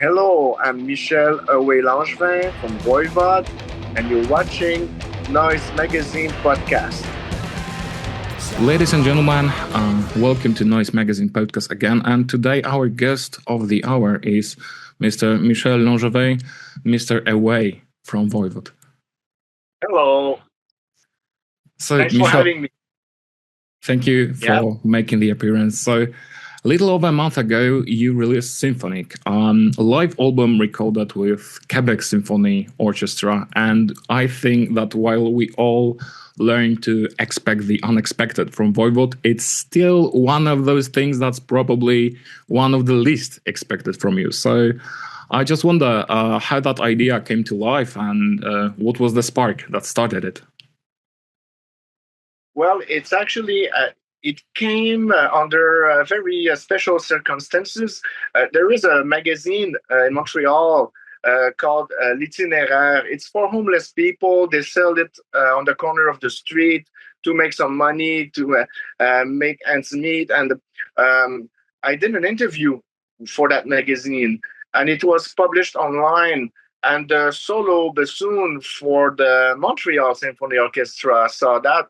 Hello, I'm Michel Langevin from Voivod, and you're watching Noise Magazine podcast. Ladies and gentlemen, welcome to Noise Magazine podcast again. And today our guest of the hour is Mr. Michel Langevin, Mr. Away from Voivod. Hello. So, Thanks Michel, for having me. thank you for making the appearance. So, a little over a month ago, you released Symphonic, a live album recorded with Quebec Symphony Orchestra. And I think that while we all learn to expect the unexpected from Voivod, it's still one of those things that's probably one of the least expected from you. So I just wonder how that idea came to life and what was the spark that started it? Well, it's actually it came under very special circumstances. There is a magazine in Montreal called L'Itinéraire. It's for homeless people. They sell it on the corner of the street to make some money, to make ends meet. And I did an interview for that magazine, and it was published online. And the solo bassoon for the Montreal Symphony Orchestra saw that,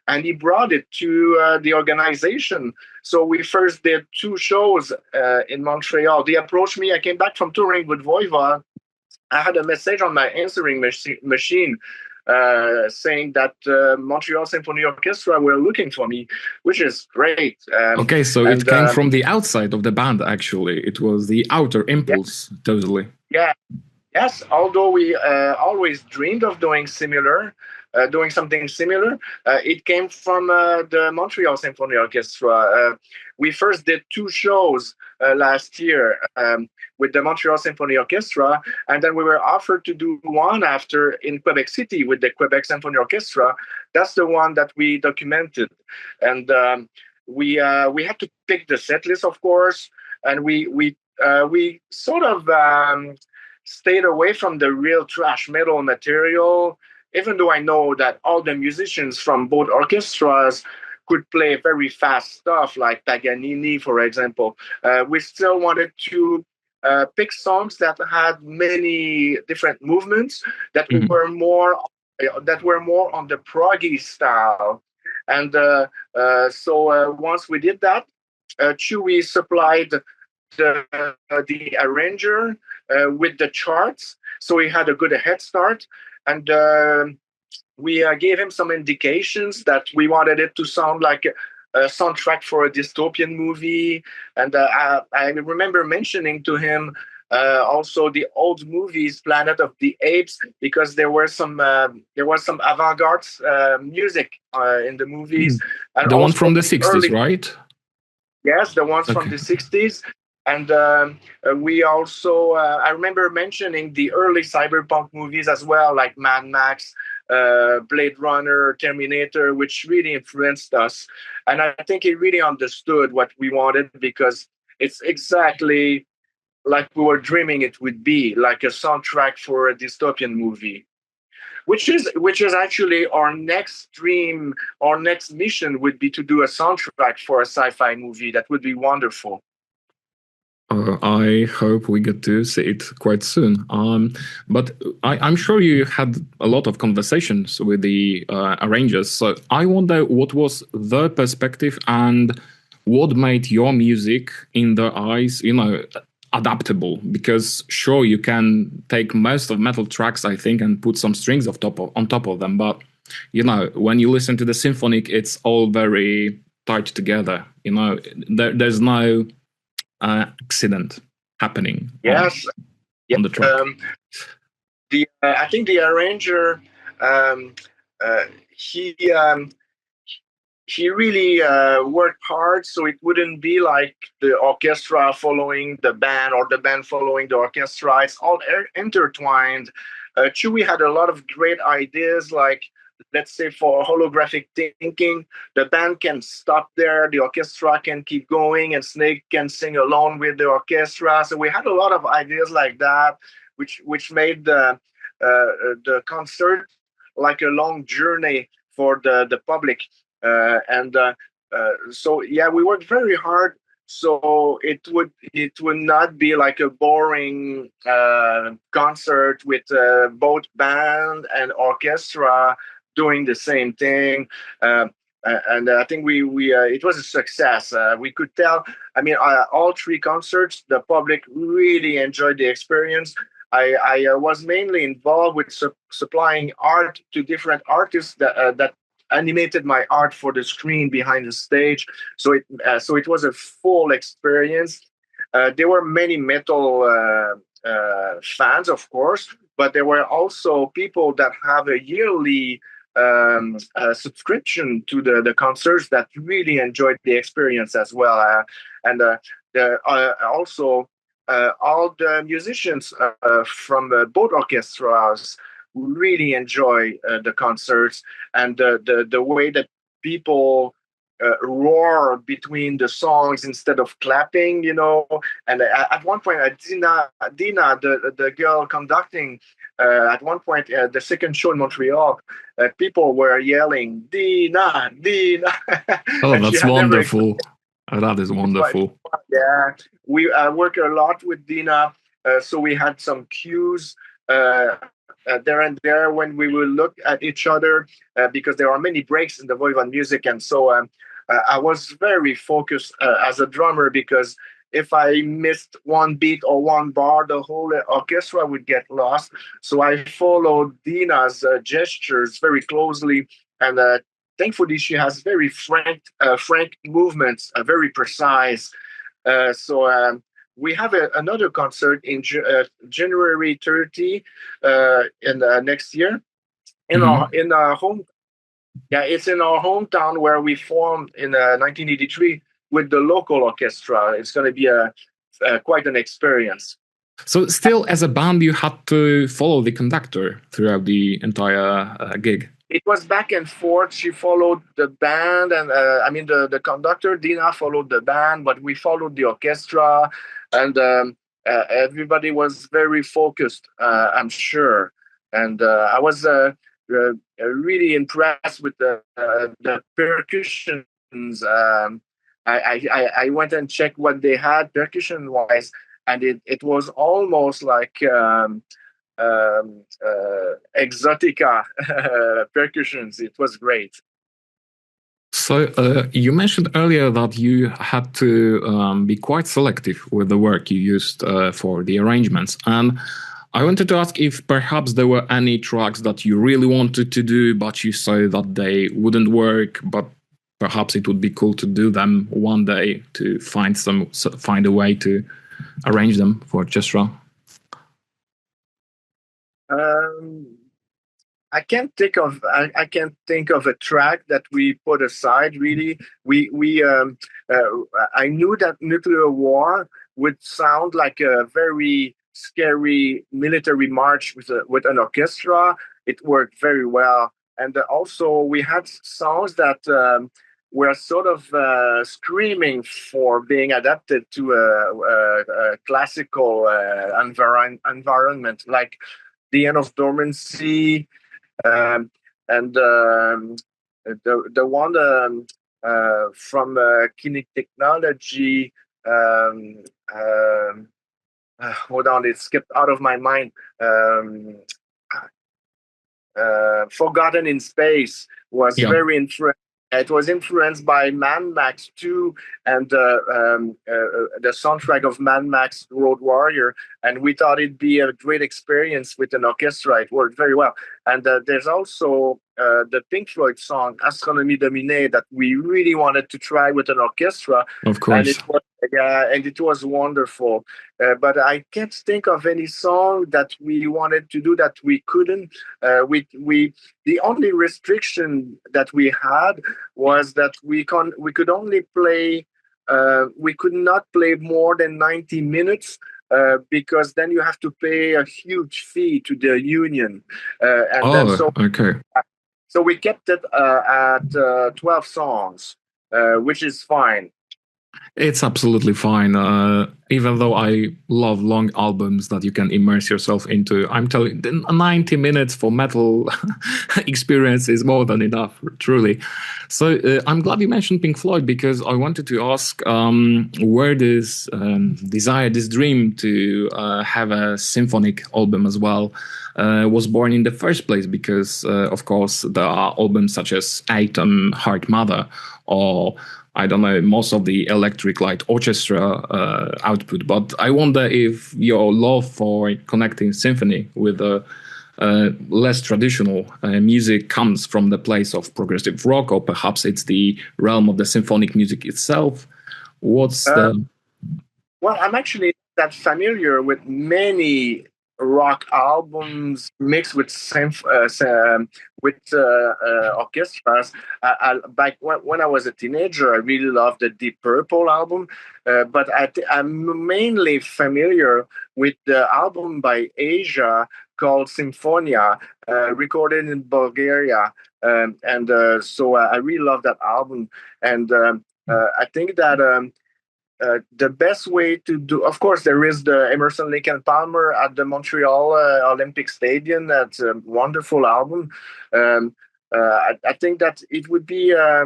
and he brought it to the organization. So we first did two shows in Montreal. They approached me. I came back from touring with Voivod. I had a message on my answering machine saying that Montreal Symphony Orchestra were looking for me, which is great. Okay, so it came from the outside of the band, actually. It was the outer impulse, totally. Yeah. Yes, although we always dreamed of doing something similar, it came from the Montreal Symphony Orchestra. We first did two shows last year with the Montreal Symphony Orchestra, and then we were offered to do one after in Quebec City with the Quebec Symphony Orchestra. That's the one that we documented, and we had to pick the set list, of course, and we sort of stayed away from the real thrash metal material, even though I know that all the musicians from both orchestras could play very fast stuff like Paganini, for example. We still wanted to pick songs that had many different movements that were more on the proggy style. And so once we did that, Chewy supplied the arranger with the charts, so he had a good head start, and we gave him some indications that we wanted it to sound like a soundtrack for a dystopian movie. And I remember mentioning to him also the old movies, Planet of the Apes, because there was some avant-garde music in the movies. And the one from the 60s, right? Yes, the ones from the 60s. And we also, I remember mentioning the early cyberpunk movies as well, like Mad Max, Blade Runner, Terminator, which really influenced us. And I think he really understood what we wanted, because it's exactly like we were dreaming it would be, like a soundtrack for a dystopian movie. Which is actually our next dream, our next mission would be to do a soundtrack for a sci-fi movie. That would be wonderful. I hope we get to see it quite soon. But I'm sure you had a lot of conversations with the arrangers. So I wonder what was their perspective and what made your music in their eyes, adaptable. Because sure, you can take most of metal tracks, I think, and put some strings on top of them. But when you listen to the symphonic, it's all very tied together. There's no accident happening. Yes, on the track. I think the arranger he really worked hard, so it wouldn't be like the orchestra following the band or the band following the orchestra. It's all intertwined. Chewy had a lot of great ideas, like, let's say, for holographic thinking, the band can stop there, the orchestra can keep going, and Snake can sing along with the orchestra. So we had a lot of ideas like that, which made the concert like a long journey for the public. So yeah, we worked very hard so it would not be like a boring concert with both band and orchestra doing the same thing. And I think we it was a success. We could tell. I mean, all three concerts, the public really enjoyed the experience. I was mainly involved with supplying art to different artists that animated my art for the screen behind the stage. So it was a full experience. There were many metal fans, of course, but there were also people that have a yearly subscription to the concerts that really enjoyed the experience as well. Also all the musicians from both orchestras really enjoy the concerts, and the way that people roar between the songs instead of clapping, And at one point, Dina, the girl conducting, at one point, the second show in Montreal, people were yelling, Dina, Dina. Oh, that's wonderful. That is wonderful. Yeah, we work a lot with Dina, so we had some cues there and there when we will look at each other, because there are many breaks in the Voivod music, and so I was very focused as a drummer, because if I missed one beat or one bar, the whole orchestra would get lost. So I followed Dina's gestures very closely, and thankfully she has very frank movements, very precise. So we have another concert in January 30 in next year in our home. Yeah, it's in our hometown where we formed in 1983 with the local orchestra. It's going to be quite an experience. So still, as a band, you had to follow the conductor throughout the entire gig? It was back and forth. She followed the band, and the conductor, Dina, followed the band, but we followed the orchestra, and everybody was very focused, I'm sure. And I was really impressed with the percussions. I went and checked what they had percussion-wise, and it was almost like exotica percussions. It was great. So you mentioned earlier that you had to be quite selective with the work you used for the arrangements, and I wanted to ask if perhaps there were any tracks that you really wanted to do, but you saw that they wouldn't work, but perhaps it would be cool to do them one day, to find a way to arrange them for orchestra. I can't think of a track that we put aside. Really, I knew that Nuclear War would sound like a very scary military march with an orchestra. It worked very well, and also we had songs that were sort of screaming for being adapted to a classical environment, like The End of Dormancy, and the one from Kinetic Technology. Hold on, it skipped out of my mind. Forgotten in Space was very influential. It was influenced by Mad Max 2 and the soundtrack of Mad Max Road Warrior, and we thought it'd be a great experience with an orchestra. It worked very well. And there's also the Pink Floyd song Astronomie Dominée that we really wanted to try with an orchestra. Of course. And it was wonderful. But I can't think of any song that we wanted to do that we couldn't. The only restriction that we had was that we could only play. We could not play more than 90 minutes. Because then you have to pay a huge fee to the union. Okay. So we kept it at 12 songs, which is fine. It's absolutely fine. Even though I love long albums that you can immerse yourself into, I'm telling you, 90 minutes for metal experience is more than enough, truly. So I'm glad you mentioned Pink Floyd because I wanted to ask where this desire, this dream to have a symphonic album as well was born in the first place. Because, of course, there are albums such as Atom, Heart Mother, or I don't know, most of the electric light orchestra output. But I wonder if your love for connecting symphony with less traditional music comes from the place of progressive rock, or perhaps it's the realm of the symphonic music itself. What's the... Well, I'm actually that familiar with many rock albums mixed with orchestras. Back when I was a teenager, I really loved the Deep Purple album, but I'm mainly familiar with the album by Asia called Symphonia, recorded in Bulgaria, and so I really love that album, and I think that. The best way to do, of course, there is the Emerson, Lake and Palmer at the Montreal Olympic Stadium. That's a wonderful album. I think that it would be a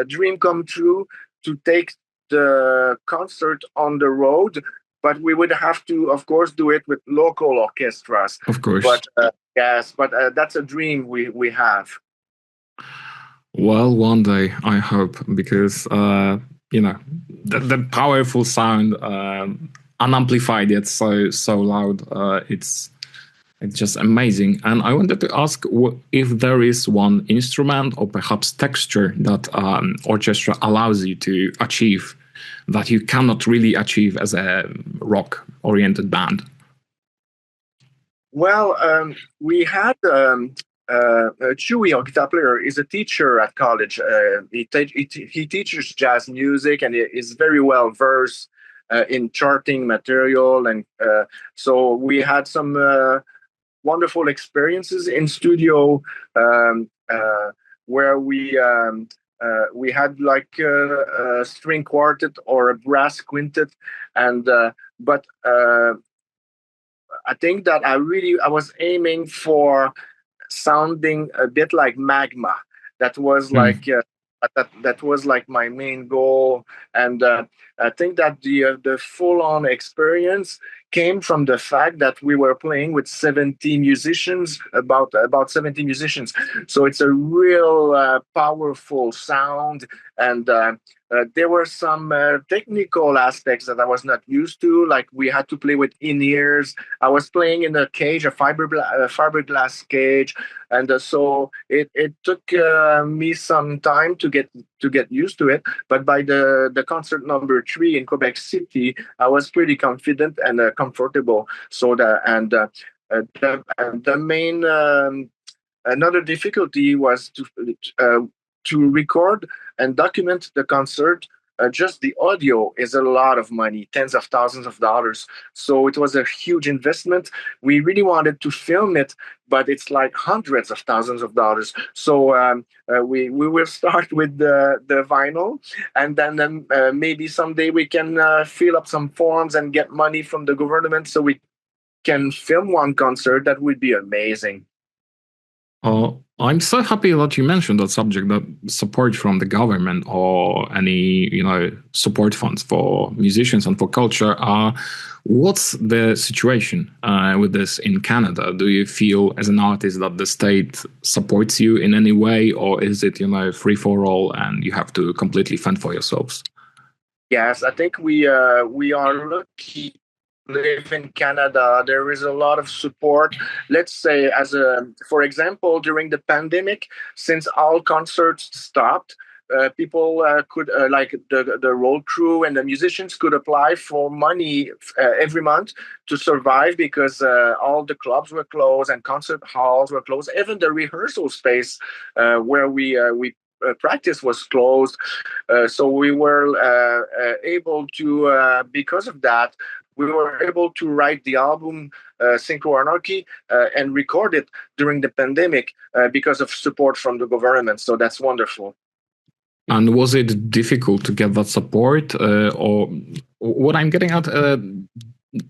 dream come true to take the concert on the road, but we would have to, of course, do it with local orchestras. Of course. But yes, but that's a dream we have. Well, one day, I hope, because the powerful sound, unamplified yet so loud, it's just amazing. And I wanted to ask if there is one instrument or perhaps texture that orchestra allows you to achieve that you cannot really achieve as a rock-oriented band. Well, we had Chewy, our guitar player, is a teacher at college. He teaches jazz music and is very well versed in charting material. And so we had some wonderful experiences in studio where we had like a string quartet or a brass quintet. And but I think that I was aiming for sounding a bit like Magma. That was like that was like my main goal, and I think that the full-on experience came from the fact that we were playing with 70 musicians, about 70 musicians. So it's a real powerful sound, and there were some technical aspects that I was not used to. Like we had to play with in-ears. I was playing in a cage, a fiberglass cage, and so it took me some time to get used to it. But by the concert number 3 in Quebec City, I was pretty confident and comfortable. So the main another difficulty was to record and document the concert. Just the audio is a lot of money, tens of thousands of dollars. So it was a huge investment. We really wanted to film it, but it's like hundreds of thousands of dollars. So we will start with the vinyl, and then maybe someday we can fill up some forms and get money from the government so we can film one concert. That would be amazing. I'm so happy that you mentioned that subject, that support from the government or any, support funds for musicians and for culture. What's the situation with this in Canada? Do you feel as an artist that the state supports you in any way, or is it, free for all and you have to completely fend for yourselves? Yes, I think we are lucky live in Canada. There is a lot of support. Let's say, for example, during the pandemic, since all concerts stopped, people could like the road crew and the musicians could apply for money every month to survive, because all the clubs were closed and concert halls were closed. Even the rehearsal space where we practice was closed. So we were able to, because of that, we were able to write the album Synchro Anarchy and record it during the pandemic because of support from the government. So that's wonderful. And was it difficult to get that support, or what I'm getting at?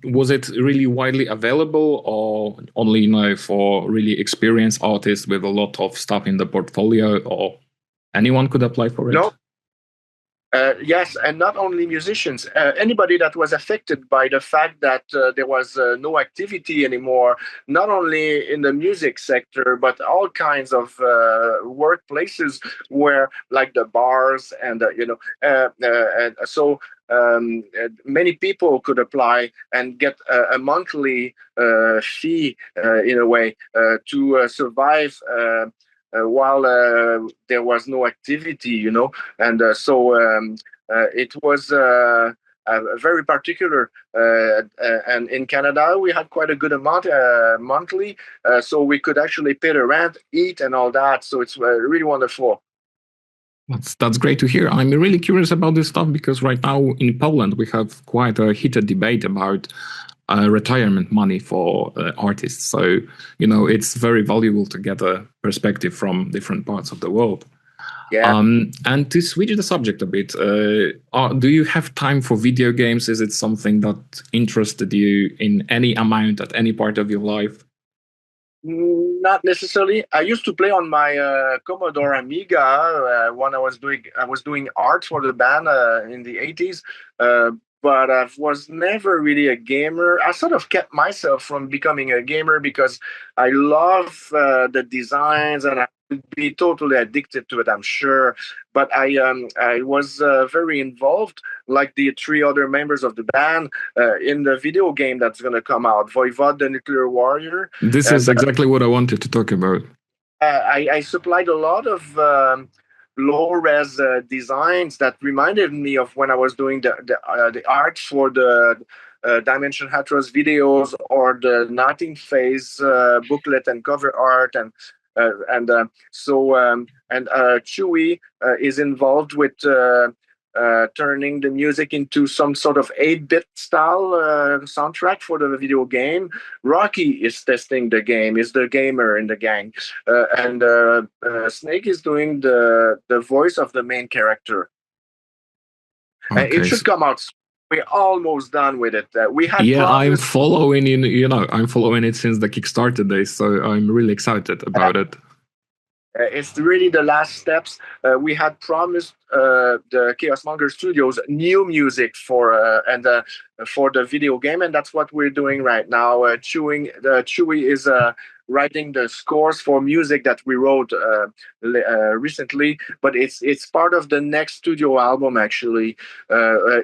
Was it really widely available, or only for really experienced artists with a lot of stuff in the portfolio, or anyone could apply for it? No. Yes, and not only musicians, anybody that was affected by the fact that there was no activity anymore, not only in the music sector, but all kinds of workplaces where, like the bars, and and so many people could apply and get a monthly fee, in a way, to survive. While there was no activity, and it was very particular. And in Canada, we had quite a good amount monthly, so we could actually pay the rent, eat, and all that. So it's really wonderful. That's great to hear. I'm really curious about this stuff because right now in Poland we have quite a heated debate about retirement money for artists. So, it's very valuable to get a perspective from different parts of the world. Yeah. And to switch the subject a bit, do you have time for video games? Is it something that interested you in any amount at any part of your life? Not necessarily. I used to play on my Commodore Amiga when I was doing art for the band in the 80s. But I was never really a gamer. I sort of kept myself from becoming a gamer because I love the designs and I would be totally addicted to it, I'm sure. But I was very involved, like the three other members of the band, in the video game that's going to come out, Voivod, the Nuclear Warrior. This is exactly what I wanted to talk about. I supplied a lot of low-res designs that reminded me of when I was doing the art for the Dimension Hatros videos or the Nothing Phase booklet and cover art, and Chewy is involved with turning the music into some sort of 8-bit style soundtrack for the video game. Rocky is testing the game, is the gamer in the gang. And Snake is doing the voice of the main character. Okay. It should come out soon. We're almost done with it. We had I'm following I'm following it since the Kickstarter days, so I'm really excited about it. It's really the last steps. We had promised the Chaos Monger Studios new music for the video game, and that's what we're doing right now. Chewy is writing the scores for music that we wrote recently, but it's part of the next studio album. Actually,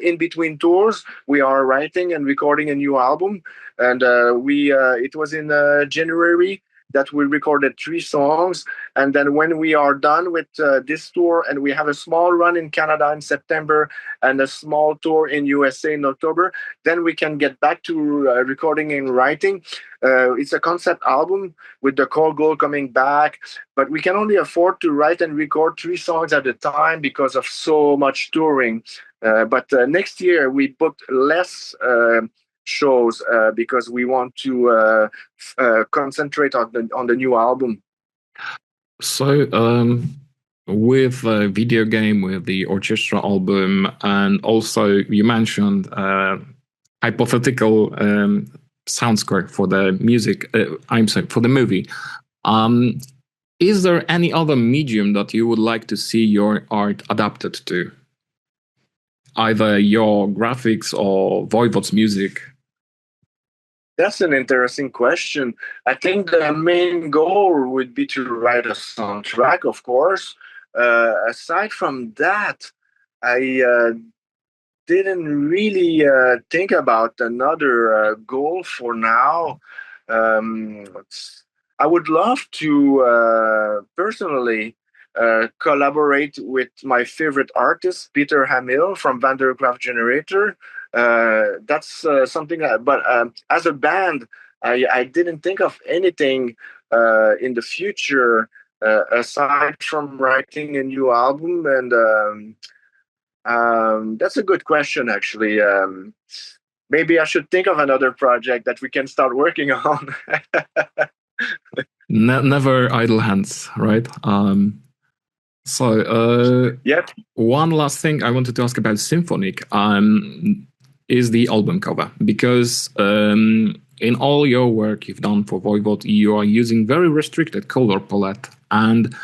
in between tours, we are writing and recording a new album, and it was in January that we recorded 3 songs. And then when we are done with this tour, and we have a small run in Canada in September and a small tour in USA in October, then we can get back to recording and writing. It's a concept album with the core goal coming back, but we can only afford to write and record 3 songs at a time because of so much touring. But next year we booked less shows because we want to concentrate on the new album. So with the video game, with the orchestra album, and also you mentioned hypothetical soundscore for the music, for the movie. Is there any other medium that you would like to see your art adapted to? Either your graphics or Voivod's music? That's an interesting question. I think the main goal would be to write a soundtrack, of course. Aside from that, I didn't really think about another goal for now. I would love to personally collaborate with my favorite artist, Peter Hamill from Vandergraaf Generator. That's something but as a band, I didn't think of anything in the future aside from writing a new album. And that's a good question, actually. Maybe I should think of another project that we can start working on. Never idle hands, right? So, Yep. one last thing I wanted to ask about Symphonic is the album cover, because in all your work you've done for Voivod, you are using very restricted color palette, and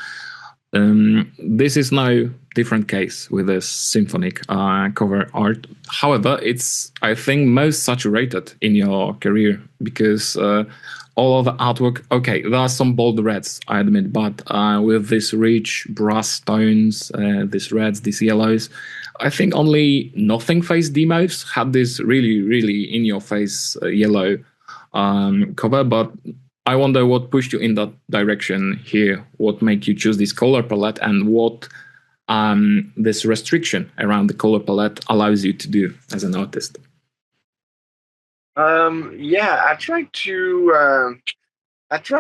this is no different case with this symphonic cover art. However, it's, I think, most saturated in your career, because all of the artwork, okay, there are some bold reds, I admit, but with these rich brass tones, these reds, these yellows, I think only Nothing Face demos had this really, really in-your-face yellow cover, but I wonder what pushed you in that direction here, what made you choose this color palette, and what this restriction around the color palette allows you to do as an artist. Yeah, I try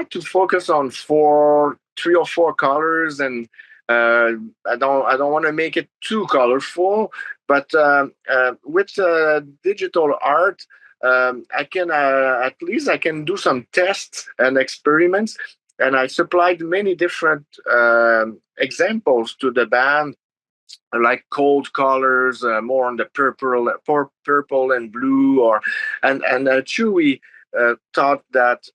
to focus on three or four colors, and I don't want to make it too colorful. But with digital art, I can at least I can do some tests and experiments, and I supplied many different examples to the band, like cold colors, more on the purple and blue, or and Chewy thought that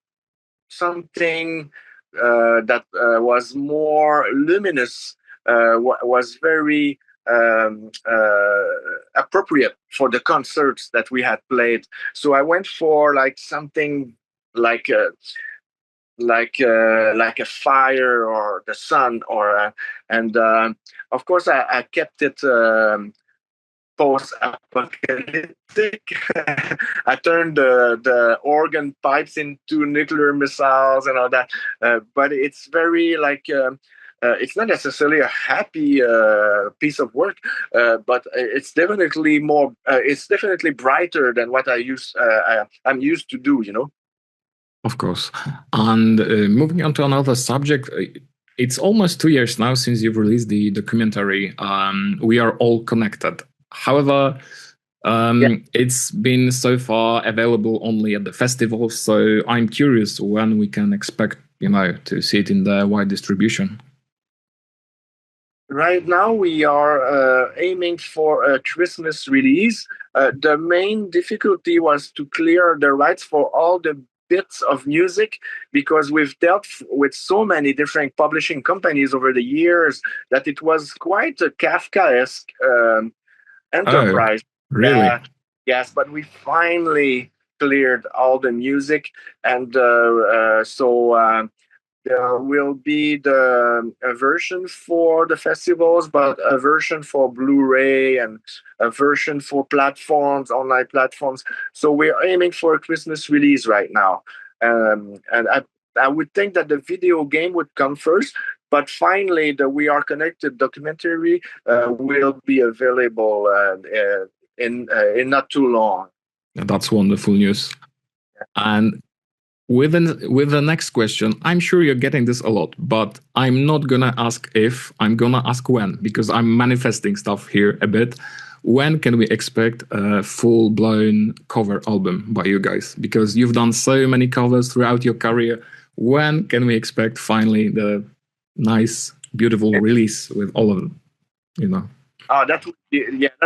something that was more luminous was very appropriate for the concerts that we had played. So I went for like something like like a fire or the sun, or and of course I kept it post-apocalyptic. I turned the organ pipes into nuclear missiles and all that, but it's very like it's not necessarily a happy piece of work, but it's definitely more. It's definitely brighter than what I'm used to do. You know. Of course. And moving on to another subject, it's almost 2 years now since you've released the documentary, We Are All Connected. However, it's been so far available only at the festival, so I'm curious when we can expect, to see it in the wide distribution. Right now, we are aiming for a Christmas release. The main difficulty was to clear the rights for all the bits of music, because we've dealt with so many different publishing companies over the years that it was quite a Kafkaesque enterprise. Oh, really? Yes, but we finally cleared all the music, and so there will be a version for the festivals, but a version for Blu-ray and a version for platforms, online platforms. So we're aiming for a Christmas release right now, and I would think that the video game would come first. But finally, the We Are Connected documentary will be available in not too long. That's wonderful news. And with the next question, I'm sure you're getting this a lot, but I'm not gonna ask if, I'm gonna ask when, because I'm manifesting stuff here a bit. When can we expect a full-blown cover album by you guys? Because you've done so many covers throughout your career. When can we expect finally the nice, beautiful release with all of them? Oh, that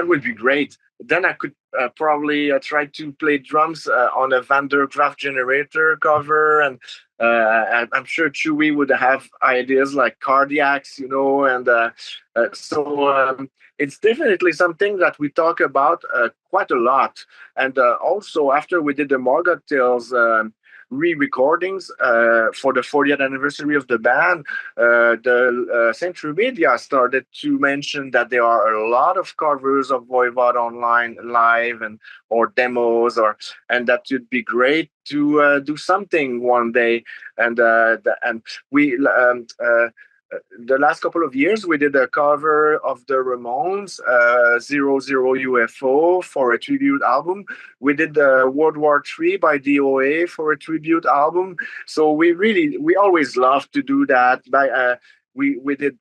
would be great. Then I could probably try to play drums on a Van der Graaf generator cover, and I'm sure Chewy would have ideas like cardiacs, and so it's definitely something that we talk about quite a lot. And also, after we did the Margot Tales re-recordings for the 40th anniversary of the band, the Century Media started to mention that there are a lot of covers of Voivod online live or demos, and that would be great to do something one day. And we the last couple of years, we did a cover of the Ramones, Zero Zero UFO, for a tribute album. We did World War III by DOA for a tribute album. So we always love to do that. We did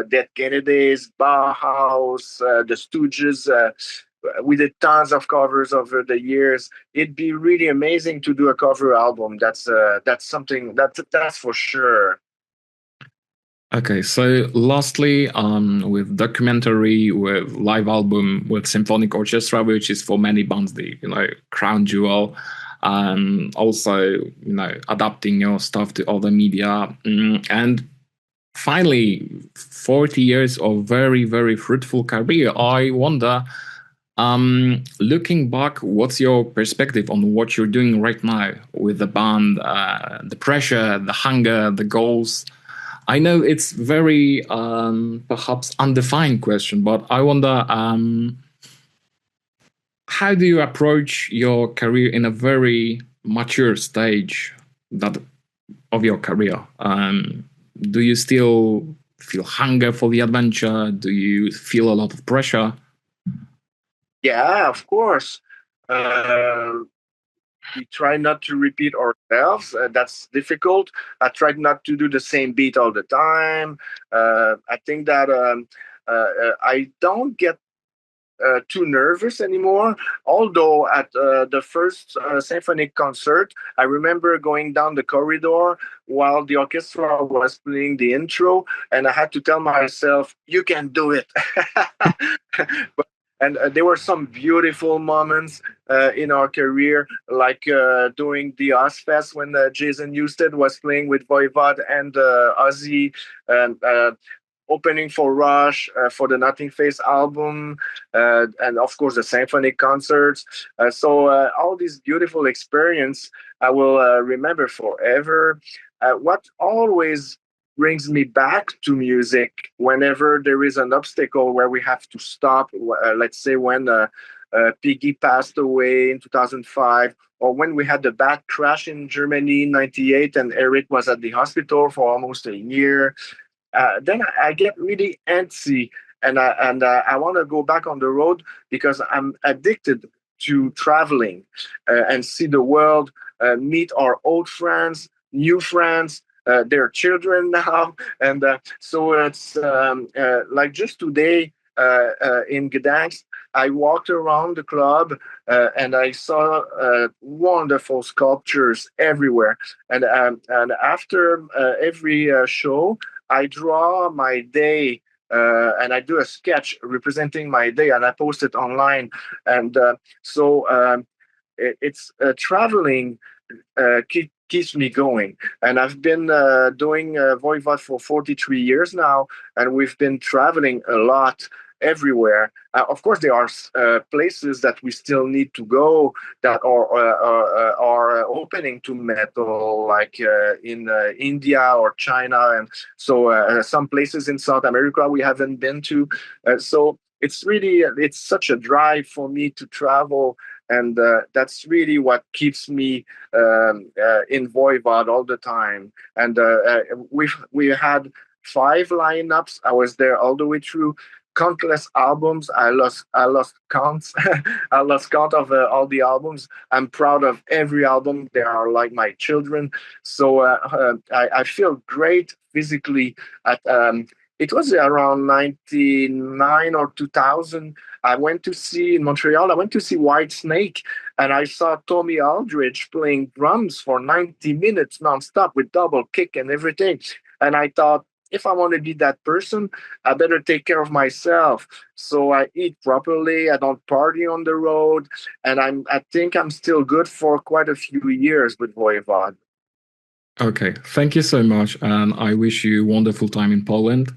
Dead Kennedys, Bauhaus, the Stooges. We did tons of covers over the years. It'd be really amazing to do a cover album. That's something that's for sure. Okay, so lastly, with documentary, with live album, with symphonic orchestra, which is for many bands the crown jewel, also adapting your stuff to other media, and finally 40 years of very very fruitful career. I wonder, looking back, what's your perspective on what you're doing right now with the band, the pressure, the hunger, the goals? I know it's very perhaps undefined question, but I wonder, how do you approach your career in a very mature stage that of your career? Do you still feel hunger for the adventure? Do you feel a lot of pressure? Yeah, of course. Uh, we try not to repeat ourselves. That's difficult. I try not to do the same beat all the time. I think that I don't get too nervous anymore. Although at the first symphonic concert, I remember going down the corridor while the orchestra was playing the intro, and I had to tell myself, "You can do it." And there were some beautiful moments in our career, like during the Ozfest when Jason Newsted was playing with Voivod and Ozzy, and opening for Rush for the Nothing Face album, and of course the symphonic concerts. So all these beautiful experience I will remember forever. What always brings me back to music whenever there is an obstacle where we have to stop. Let's say when Piggy passed away in 2005, or when we had the bad crash in Germany in '98 and Eric was at the hospital for almost a year. Then I get really antsy, and I want to go back on the road because I'm addicted to traveling and see the world, meet our old friends, new friends, their children now, and so it's like just today in Gdansk. I walked around the club and I saw wonderful sculptures everywhere. And after every show, I draw my day and I do a sketch representing my day and I post it online. And it's traveling keeps me going. And I've been doing Voivod for 43 years now, and we've been traveling a lot everywhere. Of course, there are places that we still need to go that are opening to metal, like in India or China, and so some places in South America we haven't been to. So it's such a drive for me to travel, and that's really what keeps me in Voivod all the time. And we had 5 lineups. I was there all the way through. Countless albums. I lost counts. I lost count of all the albums. I'm proud of every album. They are like my children. So I feel great physically. At it was around 99 or 2000. I went to see in Montreal. I went to see White Snake, and I saw Tommy Aldridge playing drums for 90 minutes nonstop with double kick and everything. And I thought, if I want to be that person, I better take care of myself. So I eat properly. I don't party on the road, and I think I'm still good for quite a few years with Voivod. Okay, thank you so much, and I wish you a wonderful time in Poland.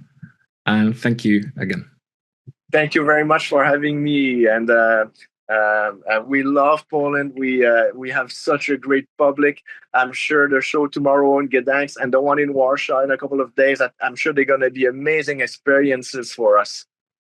And thank you again. Thank you very much for having me. And we love Poland. We have such a great public. I'm sure the show tomorrow in Gdansk and the one in Warsaw in a couple of days, I'm sure they're going to be amazing experiences for us.